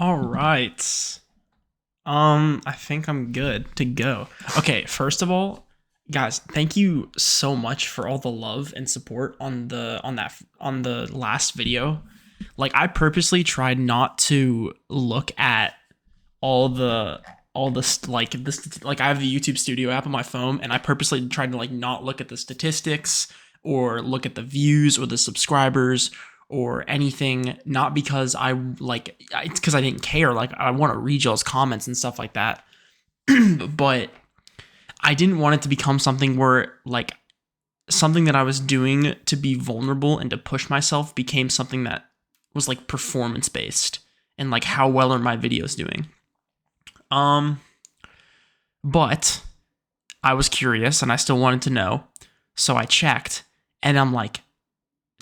All right. I think I'm good to go. Okay, first of all, guys, thank you so much for all the love and support on the last video. Like I purposely tried not to look at all the all this like this like I have the YouTube Studio app on my phone and I purposely tried to like not look at the statistics or look at the views or the subscribers or anything, not because it's because I didn't care. Like I want to read y'all's comments and stuff like that. But I didn't want it to become something where like something that I was doing to be vulnerable and to push myself became something that was like performance based and like how well are my videos doing. Um, but I was curious and I still wanted to know. So I checked and I'm like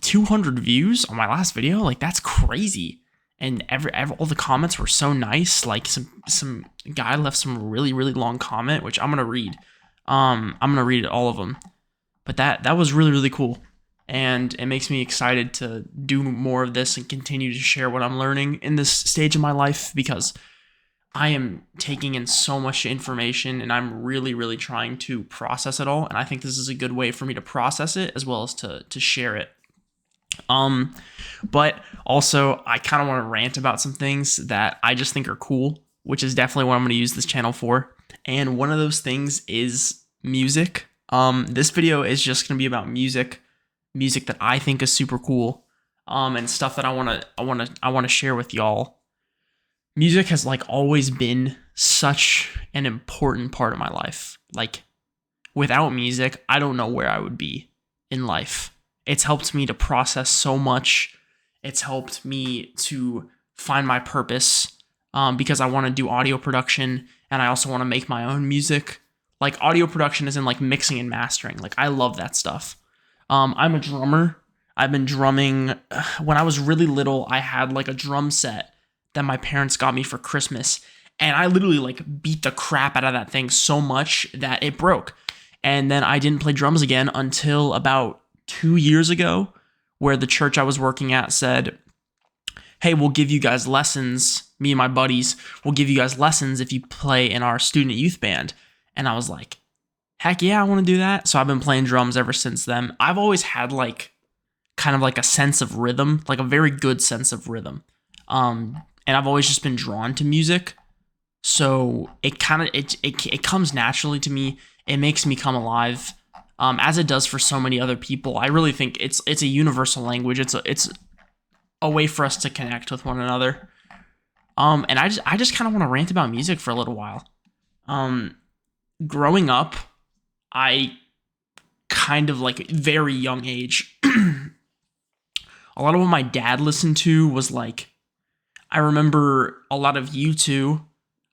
200 views on my last video? Like that's crazy. And every all the comments were so nice. Like some guy left some really long comment which I'm going to read. I'm going to read all of them. But that was really cool. And it makes me excited to do more of this and continue to share what I'm learning in this stage of my life because I am taking in so much information and I'm really trying to process it all. And I think this is a good way for me to process it as well as to share it. But also I kind of want to rant about some things that I just think are cool, which is definitely what I'm going to use this channel for. And one of those things is music. This video is just going to be about music that I think is super cool. And stuff that I want to share with y'all. Music has like always been such an important part of my life. Like without music, I don't know where I would be in life. It's helped me to process so much. It's helped me to find my purpose because I want to do audio production and I also want to make my own music. Like audio production is in like mixing and mastering. Like I love that stuff. I'm a drummer. I've been drumming. When I was really little, I had like a drum set that my parents got me for Christmas. And I literally like beat the crap out of that thing so much that it broke. And then I didn't play drums again until about 2 years ago, where the church I was working at said, hey, we'll give you guys lessons. Me and my buddies will give you guys lessons if you play in our student youth band. And I was like, heck yeah, I want to do that. So I've been playing drums ever since then. I've always had like kind of like a sense of rhythm, like a very good sense of rhythm. And I've always just been drawn to music. So it kind of it comes naturally to me. It makes me come alive. As it does for so many other people. I really think it's a universal language. It's a way for us to connect with one another. And I just kind of want to rant about music for a little while. Growing up, I kind of like very young age. A lot of what my dad listened to was like, I remember a lot of U2.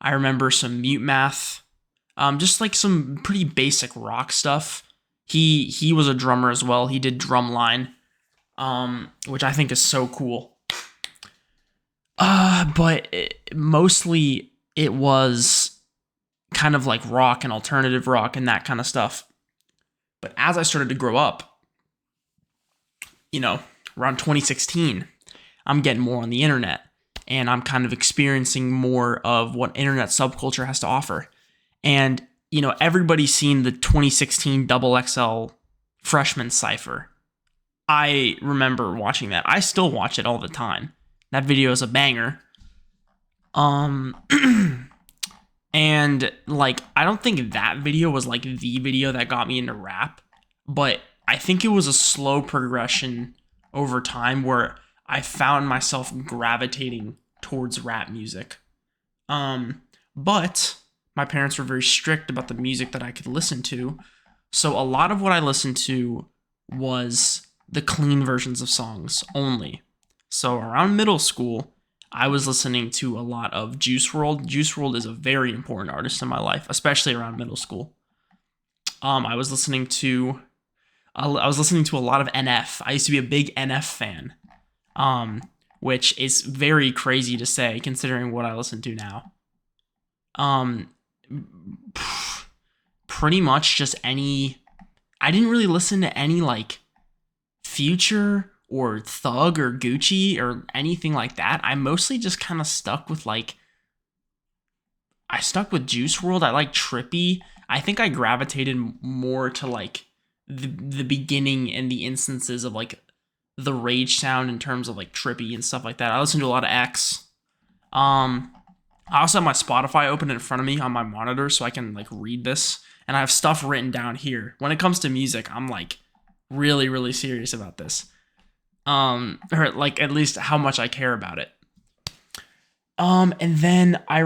I remember some Mute Math. Just like some pretty basic rock stuff. He was a drummer as well. He did Drumline, which I think is so cool. But mostly it was kind of like rock and alternative rock and that kind of stuff. But as I started to grow up, around 2016, I'm getting more on the internet and I'm kind of experiencing more of what internet subculture has to offer. And everybody's seen the 2016 Double XL Freshman Cypher. I remember watching that. I still watch it all the time. That video is a banger. And like, I don't think that video was like the video that got me into rap, but I think it was a slow progression over time where I found myself gravitating towards rap music. But my parents were very strict about the music that I could listen to. So a lot of what I listened to was the clean versions of songs only. So around middle school, I was listening to a lot of Juice WRLD. Juice WRLD is a very important artist in my life, especially around middle school. I was listening to a lot of NF. I used to be a big NF fan, which is very crazy to say considering what I listen to now. Pretty much just any. I didn't really listen to any like Future or Thug or Gucci or anything like that. I mostly just kind of stuck with like, I stuck with Juice World. I like Trippy. I think I gravitated more to like the beginning and the instances of like the rage sound in terms of like Trippy and stuff like that. I listen to a lot of X. I also have my Spotify open in front of me on my monitor so I can like read this, and I have stuff written down here. When it comes to music, I'm like really, really serious about this. Or like at least how much I care about it. And then I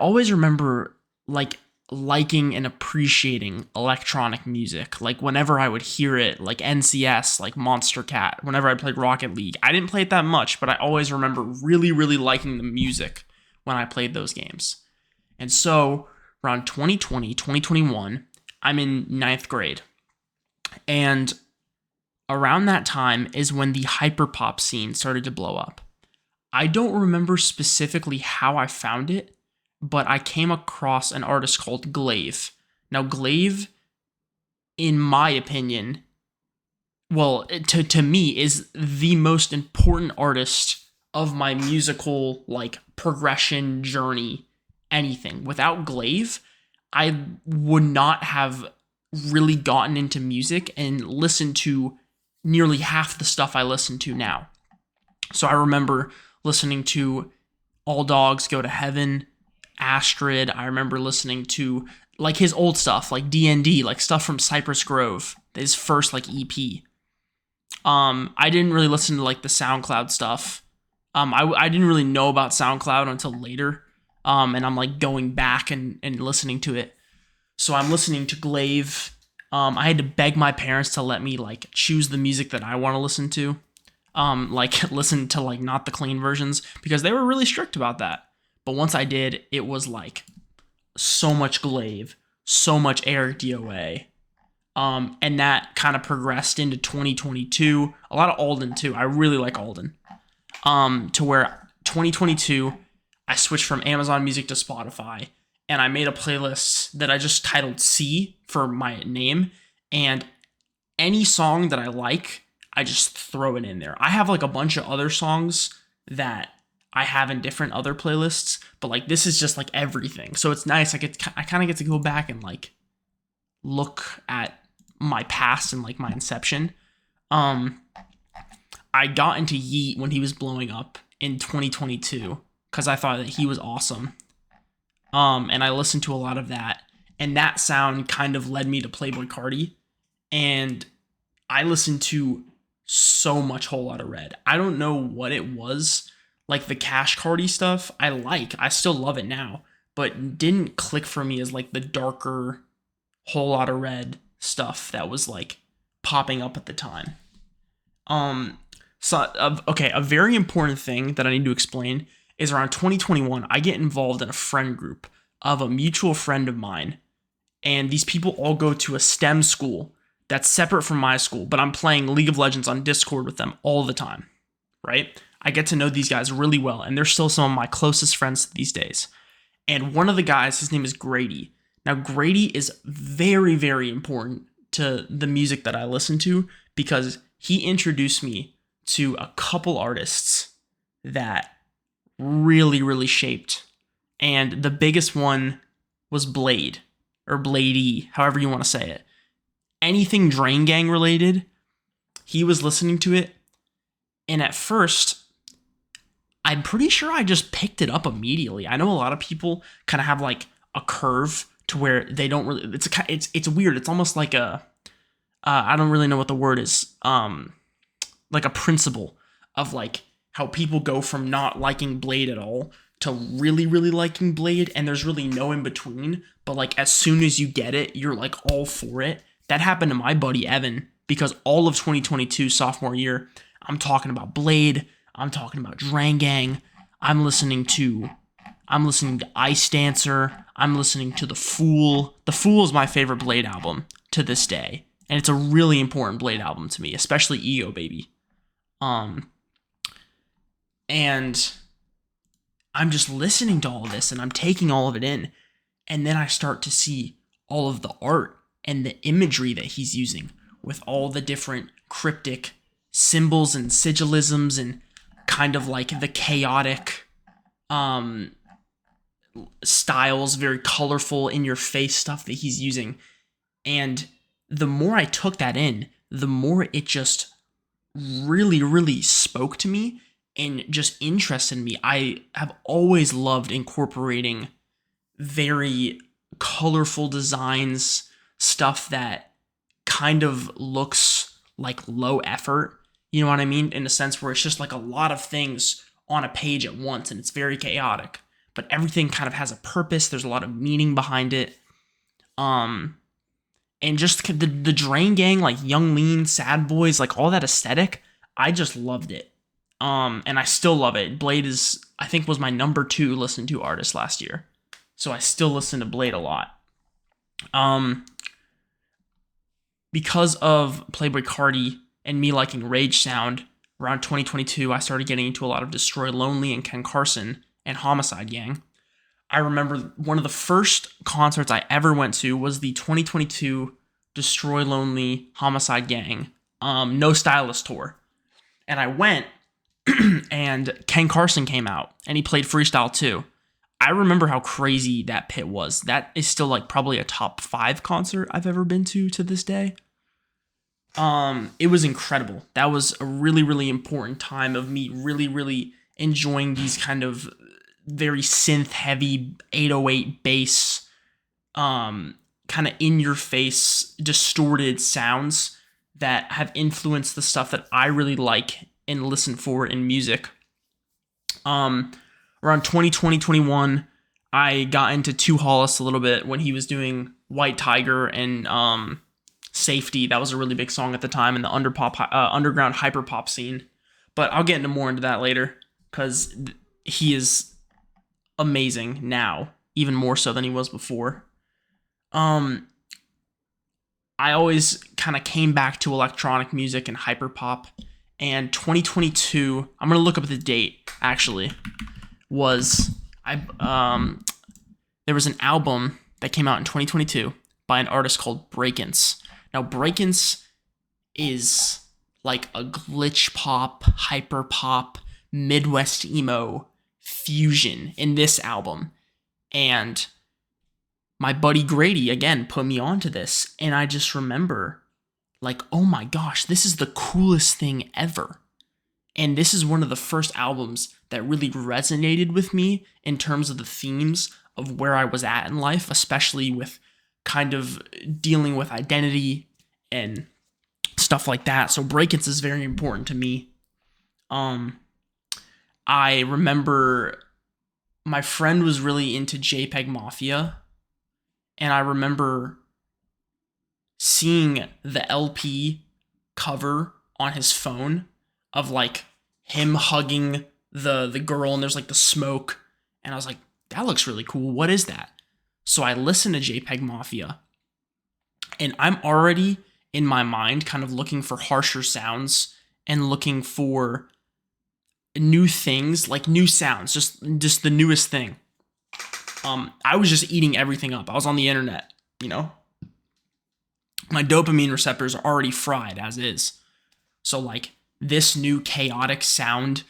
always remember like liking and appreciating electronic music. Like whenever I would hear it, like NCS, like Monster Cat, whenever I played Rocket League. I didn't play it that much, but I always remember really, really liking the music when I played those games. And so around 2020, 2021, I'm in ninth grade. And around that time is when the hyperpop scene started to blow up. I don't remember specifically how I found it, but I came across an artist called Glaive. Now, Glaive, in my opinion, well, to me, is the most important artist of my musical, like, progression, journey, anything. Without Glaive, I would not have really gotten into music and listened to nearly half the stuff I listen to now. So I remember listening to All Dogs Go to Heaven, Astrid. I remember listening to like his old stuff, like D&D, like stuff from Cypress Grove, his first like EP. I didn't really listen to like the SoundCloud stuff. I didn't really know about SoundCloud until later. And I'm like going back and listening to it. So I'm listening to Glaive. I had to beg my parents to let me like choose the music that I want to listen to. Like listen to like not the clean versions because they were really strict about that. But once I did, it was like so much Glaive, so much Eric DOA. And that kind of progressed into 2022. A lot of Alden too. I really like Alden. To where 2022, I switched from Amazon Music to Spotify, and I made a playlist that I just titled C for my name, and any song that I like, I just throw it in there. I have like a bunch of other songs that I have in different other playlists, but like this is just like everything. So it's nice. I kind of get to go back and like look at my past and like my inception. I got into Yeet when he was blowing up in 2022 because I thought that he was awesome. And I listened to a lot of that, and that sound kind of led me to Playboi Carti, and I listened to so much Whole Lotta Red. I don't know what it was, like the Cash Carti stuff. I still love it now, but didn't click for me as like the darker Whole Lotta Red stuff that was like popping up at the time. A very important thing that I need to explain is around 2021, I get involved in a friend group of a mutual friend of mine, and these people all go to a STEM school that's separate from my school, but I'm playing League of Legends on Discord with them all the time, right? I get to know these guys really well, and they're still some of my closest friends these days. And one of the guys, his name is Grady. Now, Grady is very, very important to the music that I listen to because he introduced me to a couple artists that really, really shaped. And the biggest one was Blade, or Bladey, however you want to say it. Anything Drain Gang related, he was listening to it. And at first, I'm pretty sure I just picked it up immediately. I know a lot of people kind of have like a curve to where they don't really, it's weird. It's almost like I don't really know what the word is. Like a principle of like how people go from not liking Blade at all to really, really liking Blade, and there's really no in between. But like as soon as you get it, you're like all for it. That happened to my buddy Evan because all of 2022 sophomore year, I'm talking about Blade, I'm talking about Drain Gang, I'm listening to Ice Dancer, I'm listening to The Fool. The Fool is my favorite Blade album to this day, and it's a really important Blade album to me, especially Ego Baby. And I'm just listening to all this and I'm taking all of it in. And then I start to see all of the art and the imagery that he's using with all the different cryptic symbols and sigillisms and kind of like the chaotic styles, very colorful, in your face stuff that he's using. And the more I took that in, the more it just really, really spoke to me and just interested me. I have always loved incorporating very colorful designs, stuff that kind of looks like low effort. You know what I mean? In a sense where it's just like a lot of things on a page at once and it's very chaotic, but everything kind of has a purpose. There's a lot of meaning behind it. And just the Drain Gang, like Young Lean, Sad Boys, like all that aesthetic, I just loved it. And I still love it. Blade is, I think, was my number 2 listened to artist last year. So I still listen to Blade a lot. Because of Playboi Carti and me liking Rage Sound, around 2022, I started getting into a lot of Destroy Lonely and Ken Carson and Homicide Gang. I remember one of the first concerts I ever went to was the 2022 Destroy Lonely Homicide Gang No Stylist tour. And I went, and Ken Carson came out, and he played Freestyle 2. I remember how crazy that pit was. That is still like probably a top 5 concert I've ever been to this day. It was incredible. That was a really, really important time of me really, really enjoying these kind of very synth-heavy 808 bass, kind of in-your-face, distorted sounds that have influenced the stuff that I really like and listen for in music. Around 2020, 21, I got into 2 Hollis a little bit when he was doing White Tiger and Safety. That was a really big song at the time in the underground hyperpop scene. But I'll get more into that later because he is amazing now, even more so than he was before. I always kind of came back to electronic music and hyperpop. And 2022, I'm gonna look up the date. Actually, there was an album that came out in 2022 by an artist called Breakins. Now, Breakins is like a glitch pop, hyper pop, Midwest emo fusion in this album. And my buddy Grady, again, put me onto this. And I just remember, like, oh my gosh, this is the coolest thing ever. And this is one of the first albums that really resonated with me in terms of the themes of where I was at in life, especially with kind of dealing with identity and stuff like that. So Breakins is very important to me. I remember my friend was really into JPEG Mafia, and I remember seeing the LP cover on his phone of like him hugging the girl, and there's like the smoke, and I was like, that looks really cool. What is that? So I listened to JPEG Mafia, and I'm already in my mind kind of looking for harsher sounds and looking for new things, like new sounds, just the newest thing. I was just eating everything up. I was on the internet, you know? My dopamine receptors are already fried as is. So like this new chaotic sound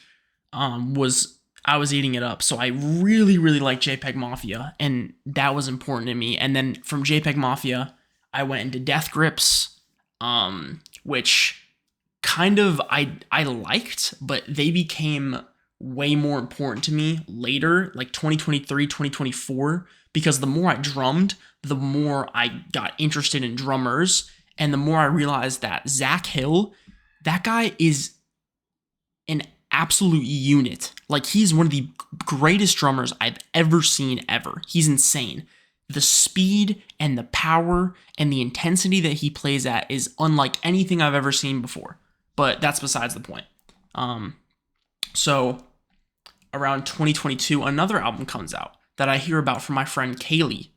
I was eating it up. So I really, really like JPEG Mafia, and that was important to me. And then from JPEG Mafia, I went into Death Grips, which kind of I liked, but they became way more important to me later, like 2023, 2024, because the more I drummed, the more I got interested in drummers, and the more I realized that Zach Hill, that guy is an absolute unit. Like, he's one of the greatest drummers I've ever seen ever. He's insane. The speed and the power and the intensity that he plays at is unlike anything I've ever seen before. But that's besides the point. So around 2022, another album comes out that I hear about from my friend Kaylee,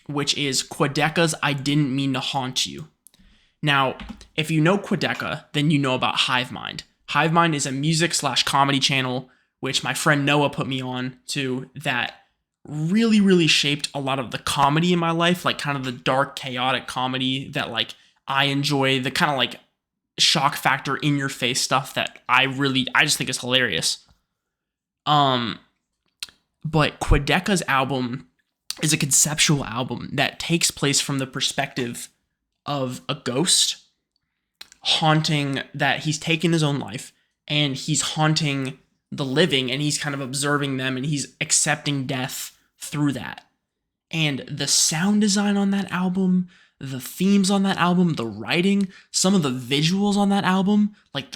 which is Quadeca's I Didn't Mean to Haunt You. Now, if you know Quadeca, then you know about Hive Mind. Hive Mind is a music/comedy channel, which my friend Noah put me on to, that really, really shaped a lot of the comedy in my life, like kind of the dark, chaotic comedy that like I enjoy, the kind of like shock factor in your face stuff that I just think is hilarious. But Quedeca's album is a conceptual album that takes place from the perspective of a ghost haunting, that he's taken his own life and he's haunting the living, and he's kind of observing them, and he's accepting death through that. And the sound design on that album, the themes on that album, the writing, some of the visuals on that album, like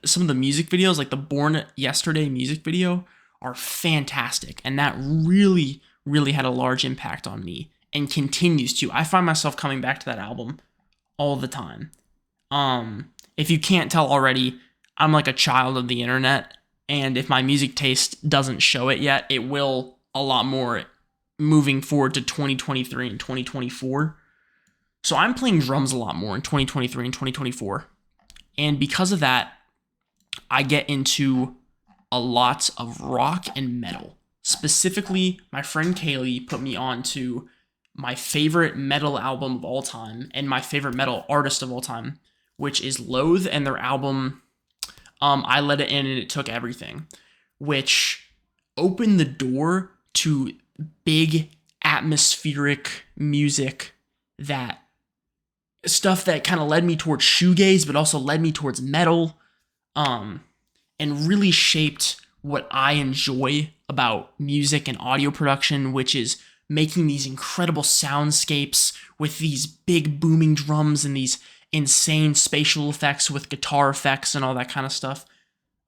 some of the music videos, like the Born Yesterday music video, are fantastic. And that really, really had a large impact on me and continues to. I find myself coming back to that album all the time. If you can't tell already, I'm like a child of the internet, and if my music taste doesn't show it yet, it will a lot more moving forward to 2023 and 2024. So I'm playing drums a lot more in 2023 and 2024. And because of that, I get into a lot of rock and metal. Specifically, my friend Kaylee put me on to my favorite metal album of all time and my favorite metal artist of all time, which is Loathe, and their album, I Let It In and It Took Everything, which opened the door to big atmospheric music, that stuff that kind of led me towards shoegaze, but also led me towards metal, and really shaped what I enjoy about music and audio production, which is making these incredible soundscapes with these big booming drums and these insane spatial effects with guitar effects and all that kind of stuff.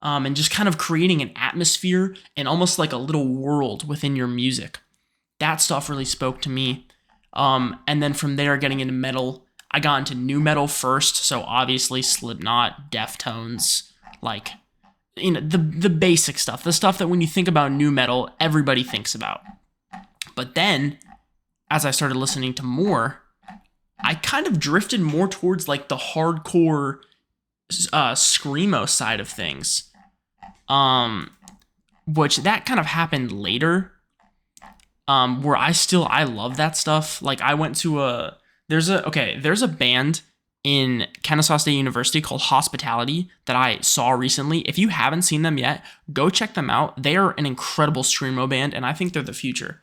And just kind of creating an atmosphere and almost like a little world within your music. That stuff really spoke to me. And then from there, getting into metal, I got into nu metal first. So obviously Slipknot, Deftones, like, you know, the basic stuff, the stuff that when you think about nu metal, everybody thinks about. But then, as I started listening to more, I kind of drifted more towards like the hardcore screamo side of things, which that kind of happened later, where I love that stuff. Like I went to there's a band in Kennesaw State University called Hospitality that I saw recently. If you haven't seen them yet, go check them out. They are an incredible screamo band, and I think they're the future.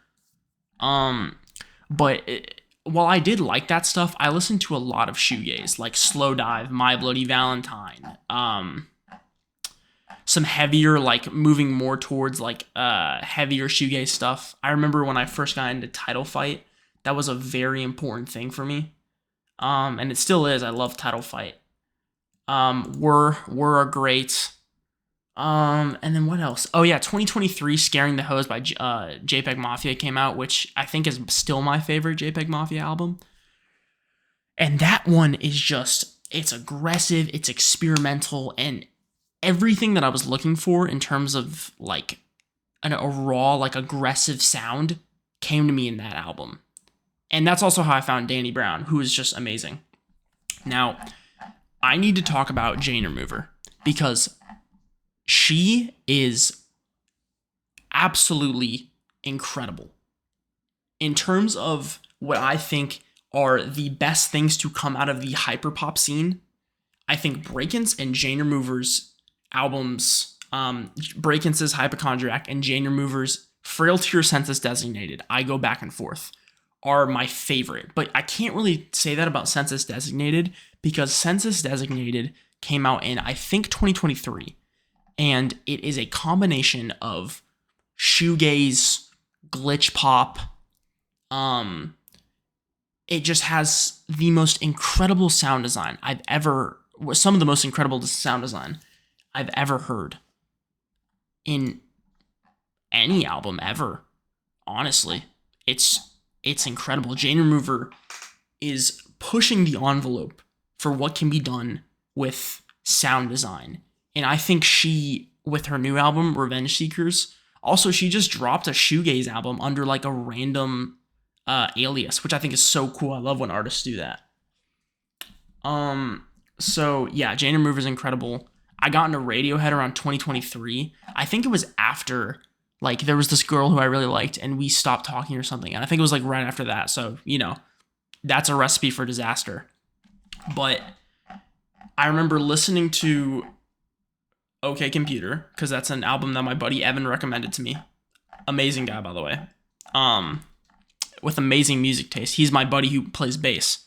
While I did like that stuff, I listened to a lot of shoegaze, like Slow Dive, My Bloody Valentine, some heavier, like moving more towards like heavier shoegaze stuff. I remember when I first got into Title Fight, that was a very important thing for me, and it still is. I love Title Fight. Were are great. And then what else? Oh yeah, 2023 Scaring the Hose by JPEG Mafia came out, which I think is still my favorite JPEG Mafia album. And that one is just, it's aggressive, it's experimental, and everything that I was looking for in terms of like a raw, like aggressive sound came to me in that album. And that's also how I found Danny Brown, who is just amazing. Now, I need to talk about Jane Remover, because she is absolutely incredible. In terms of what I think are the best things to come out of the hyperpop scene, I think Breakins and Jane Remover's albums, Breakins' Hypochondriac and Jane Remover's Frail to Your Senses Designated, I go back and forth, are my favorite. But I can't really say that about Census Designated, because Census Designated came out in, I think, 2023. And it is a combination of shoegaze, glitch pop. It just has the most incredible sound design some of the most incredible sound design I've ever heard in any album ever. Honestly, it's incredible. Jane Remover is pushing the envelope for what can be done with sound design. And I think she, with her new album, Revenge Seekers, also she just dropped a shoegaze album under like a random alias, which I think is so cool. I love when artists do that. So yeah, Jane Remover is incredible. I got into Radiohead around 2023. I think it was after, like, there was this girl who I really liked and we stopped talking or something. And I think it was like right after that. So, you know, that's a recipe for disaster. But I remember listening to OK Computer, because that's an album that my buddy Evan recommended to me. Amazing guy, by the way. With amazing music taste. He's my buddy who plays bass.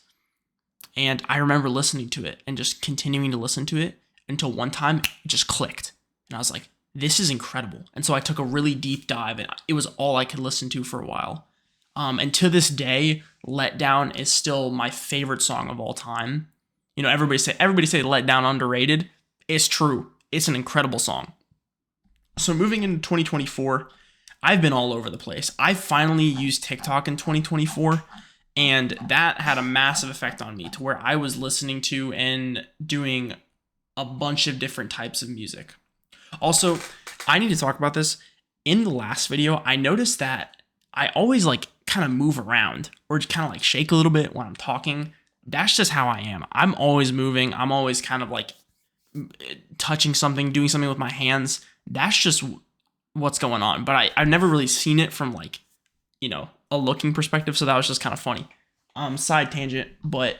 And I remember listening to it and just continuing to listen to it until one time it just clicked. And I was like, this is incredible. And so I took a really deep dive, and it was all I could listen to for a while. And to this day, Let Down is still my favorite song of all time. You know, everybody say Let Down underrated. It's true. It's an incredible song. So moving into 2024, I've been all over the place. I finally used TikTok in 2024, and that had a massive effect on me to where I was listening to and doing a bunch of different types of music. Also, I need to talk about this. In the last video, I noticed that I always like kind of move around or kind of like shake a little bit when I'm talking. That's just how I am. I'm always moving. I'm always kind of like touching something, doing something with my hands. That's just what's going on. But I've never really seen it from like, you know, a looking perspective. So that was just kind of funny. Side tangent, but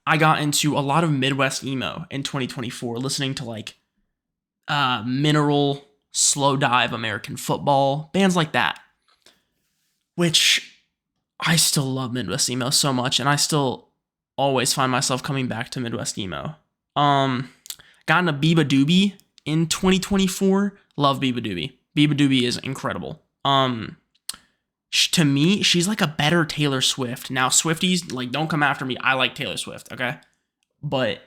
I got into a lot of Midwest emo in 2024, listening to like Mineral, Slow Dive, American Football, bands like that, which I still love Midwest emo so much, and I still always find myself coming back to Midwest emo. Got into Biba Doobie in 2024. Love Biba Doobie. Biba Doobie is incredible. To me, she's like a better Taylor Swift. Now, Swifties, like, don't come after me. I like Taylor Swift, okay? But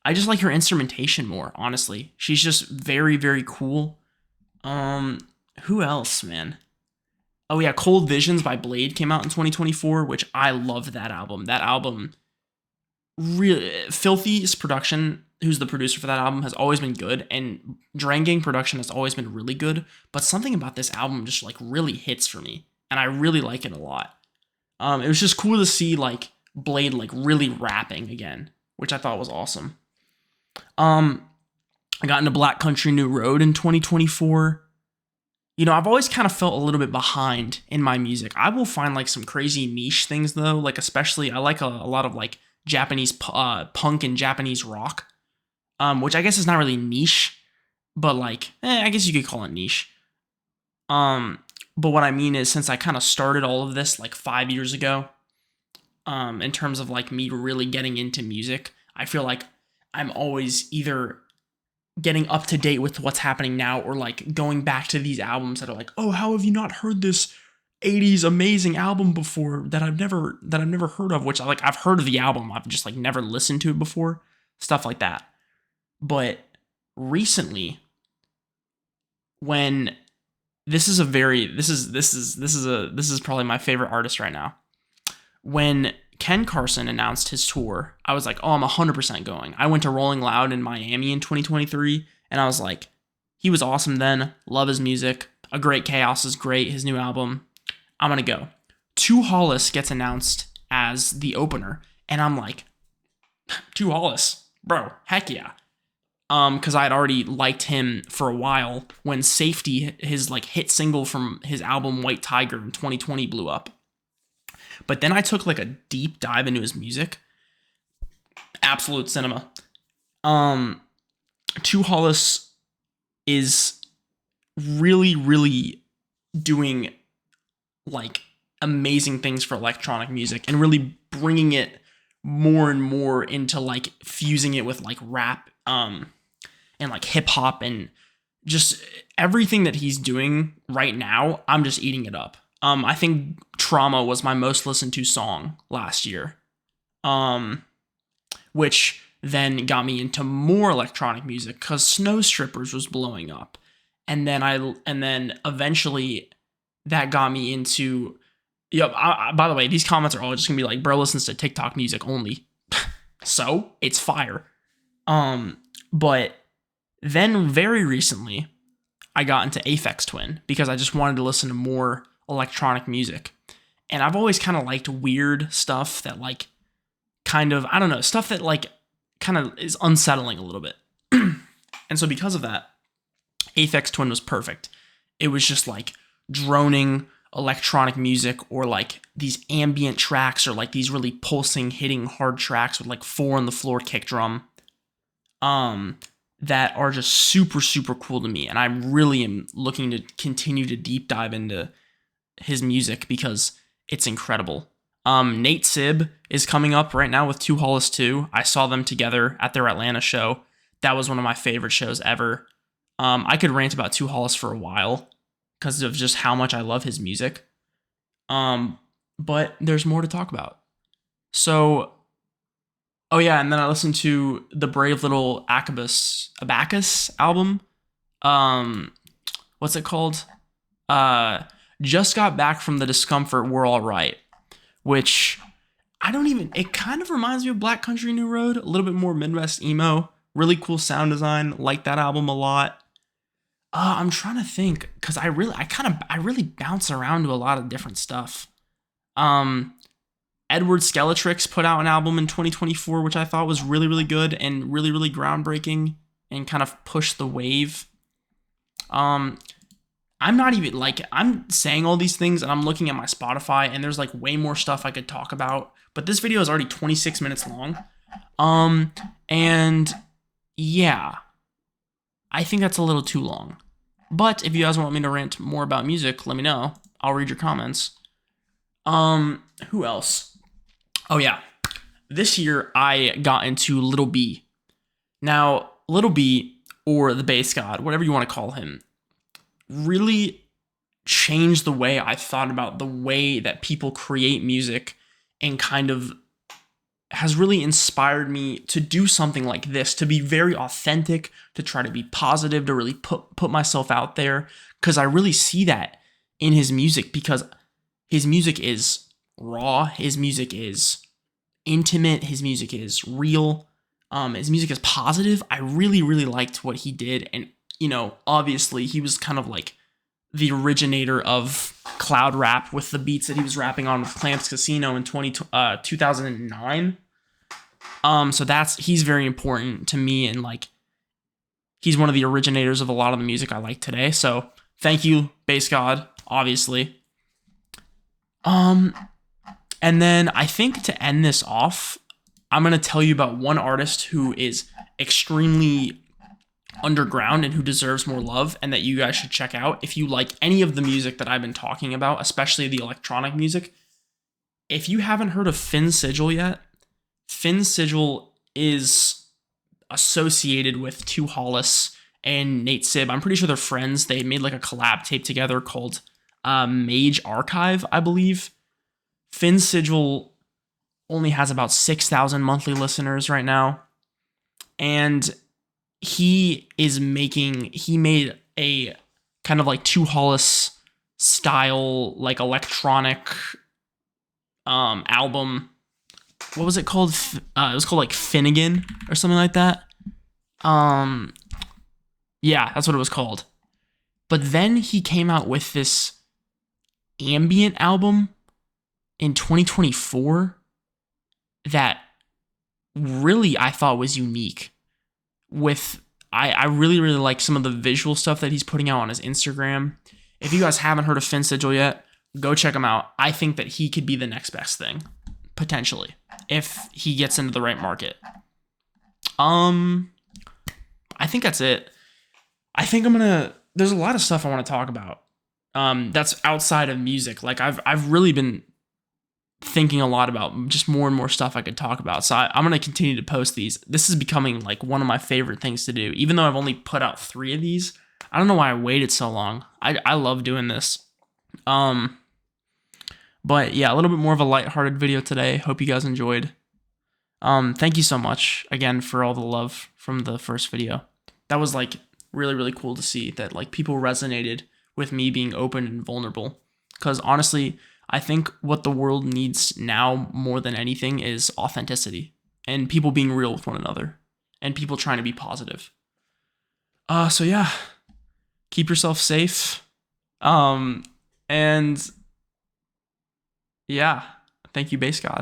I just like her instrumentation more, honestly. She's just very, very cool. Who else, man? Oh, yeah, Cold Visions by Blade came out in 2024, which I loved that album. That album, really, Filthy's production, who's the producer for that album, has always been good, and Drain Gang production has always been really good, but something about this album just, like, really hits for me, and I really like it a lot. It was just cool to see, like, Blade, like, really rapping again, which I thought was awesome. I got into Black Country New Road in 2024. You know, I've always kind of felt a little bit behind in my music. I will find like some crazy niche things though, like especially I like a lot of like Japanese punk and Japanese rock, which I guess is not really niche, but like, I guess you could call it niche. But what I mean is, since I kind of started all of this like 5 years ago, in terms of like me really getting into music, I feel like I'm always either getting up to date with what's happening now or like going back to these albums that are like, oh, how have you not heard this 80s amazing album before that I've never heard of, which I've heard of the album, I've just like never listened to it before, stuff like that. But recently, when this is probably my favorite artist right now. When Ken Carson announced his tour, I was like, oh, I'm 100% going. I went to Rolling Loud in Miami in 2023, and I was like, he was awesome then. Love his music. A Great Chaos is great. His new album. I'm going to go. Two Hollis gets announced as the opener, and I'm like, Two Hollis? Bro, heck yeah. Because I had already liked him for a while when Safety, his like hit single from his album White Tiger in 2020, blew up. But then I took like a deep dive into his music. Absolute cinema. Two Hollis is really, really doing like amazing things for electronic music and really bringing it more and more into like fusing it with like rap, and like hip hop and just everything that he's doing right now. I'm just eating it up. I think Trauma was my most listened to song last year, which then got me into more electronic music because Snow Strippers was blowing up, and then eventually that got me into. By the way, these comments are all just gonna be like, bro listens to TikTok music only, so it's fire. But then very recently, I got into Aphex Twin because I just wanted to listen to more electronic music. And I've always kind of liked weird stuff that like kind of, I don't know, stuff that like kind of is unsettling a little bit. And so because of that, Aphex Twin was perfect. It was just like droning, electronic music or like these ambient tracks or like these really pulsing, hitting hard tracks with like 4 on the floor kick drum. That are just super, super cool to me. And I really am looking to continue to deep dive into his music because it's incredible. Nate Sib is coming up right now with 2 Hollis 2. I saw them together at their Atlanta show. That was one of my favorite shows ever. I could rant about 2 Hollis for a while because of just how much I love his music. But there's more to talk about. So, oh yeah, and then I listened to the Brave Little Abacus album. What's it called? Just got back from the discomfort, we're all right. Which it kind of reminds me of Black Country New Road, a little bit more Midwest emo. Really cool sound design. Like that album a lot. I'm trying to think because I really bounce around to a lot of different stuff. Edward Skeletrix put out an album in 2024, which I thought was really, really good and really, really groundbreaking and kind of pushed the wave. I'm not even like, I'm saying all these things and I'm looking at my Spotify and there's like way more stuff I could talk about, but this video is already 26 minutes long. And yeah, I think that's a little too long. But if you guys want me to rant more about music, let me know. I'll read your comments. Who else? Oh yeah. This year I got into Little B. Now, Little B, or the Bass God, whatever you want to call him, really changed the way I thought about the way that people create music and kind of has really inspired me to do something like this, to be very authentic, to try to be positive, to really put myself out there, because I really see that in his music, because his music is raw, his music is intimate, his music is real, his music is positive. I really, really liked what he did, and obviously he was kind of like the originator of cloud rap with the beats that he was rapping on with Clamps Casino in 2009. So he's very important to me, and like he's one of the originators of a lot of the music I like today. So thank you, Bass God, obviously. And then I think to end this off, I'm going to tell you about one artist who is extremely underground and who deserves more love and that you guys should check out if you like any of the music that I've been talking about, especially the electronic music. If you haven't heard of Finn Sigil yet, Finn Sigil is associated with 2 Hollis and Nate Sib. I'm pretty sure they're friends. They made like a collab tape together called Mage Archive, I believe. Finn Sigil only has about 6,000 monthly listeners right now. And he made a kind of like 2 Hollis style, like electronic album. What was it called? It was called like Finnegan or something like that. Yeah, that's what it was called. But then he came out with this ambient album in 2024 that really I thought was unique. I really, really like some of the visual stuff that he's putting out on his Instagram. If you guys haven't heard of Finn Sigil yet, go check him out. I think that he could be the next best thing, potentially, if he gets into the right market. I think that's it. I think there's a lot of stuff I want to talk about. That's outside of music. Like I've really been thinking a lot about just more and more stuff I could talk about. So I'm going to continue to post these. This is becoming like one of my favorite things to do. Even though I've only put out 3 of these, I don't know why I waited so long. I love doing this. But yeah, a little bit more of a lighthearted video today. Hope you guys enjoyed. Thank you so much again for all the love from the first video. That was like really, really cool to see that like people resonated with me being open and vulnerable. Because honestly, I think what the world needs now more than anything is authenticity and people being real with one another and people trying to be positive. So yeah, keep yourself safe. And yeah, thank you, Bass God.